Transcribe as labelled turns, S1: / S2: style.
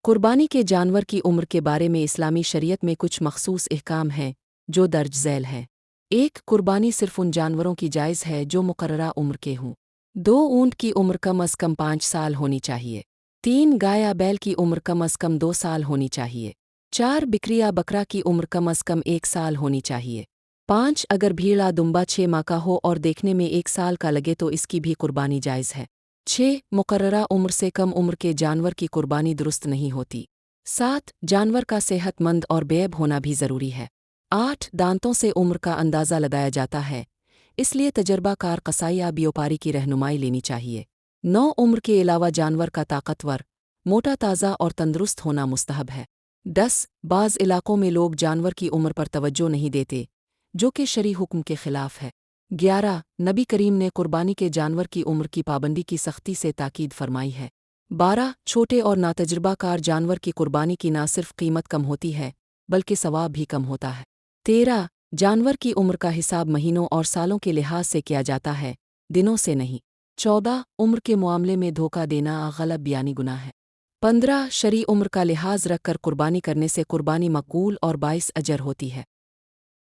S1: قربانی کے جانور کی عمر کے بارے میں اسلامی شریعت میں کچھ مخصوص احکام ہیں جو درج ذیل ہیں۔ ایک، قربانی صرف ان جانوروں کی جائز ہے جو مقررہ عمر کے ہوں۔ دو، اونٹ کی عمر کم از کم 5 سال ہونی چاہیے۔ تین، گائے یا بیل کی عمر کم از کم 2 سال ہونی چاہیے۔ چار، بکری یا بکرا کی عمر کم از کم 1 سال ہونی چاہیے۔ پانچ، اگر بھیڑا دمبا 6 ماہ کا ہو اور دیکھنے میں 1 سال کا لگے تو اس کی بھی قربانی جائز ہے۔ چھ، مقررہ عمر سے کم عمر کے جانور کی قربانی درست نہیں ہوتی۔ سات، جانور کا صحت مند اور بیب ہونا بھی ضروری ہے۔ آٹھ، دانتوں سے عمر کا اندازہ لگایا جاتا ہے، اس لیے تجربہ کار قصائی یا بیوپاری کی رہنمائی لینی چاہیے۔ نو، عمر کے علاوہ جانور کا طاقتور، موٹا، تازہ اور تندرست ہونا مستحب ہے۔ 10، بعض علاقوں میں لوگ جانور کی عمر پر توجہ نہیں دیتے، جو کہ شرعی حکم کے خلاف ہے۔ 11، نبی کریم نے قربانی کے جانور کی عمر کی پابندی کی سختی سے تاکید فرمائی ہے۔ 12، چھوٹے اور ناتجربہ کار جانور کی قربانی کی نہ صرف قیمت کم ہوتی ہے بلکہ ثواب بھی کم ہوتا ہے۔ 13، جانور کی عمر کا حساب مہینوں اور سالوں کے لحاظ سے کیا جاتا ہے، دنوں سے نہیں۔ 14، عمر کے معاملے میں دھوکہ دینا غلط بیانی گناہ ہے۔ 15، شرعی عمر کا لحاظ رکھ کر قربانی کرنے سے قربانی مقبول اور باعث اجر ہوتی ہے۔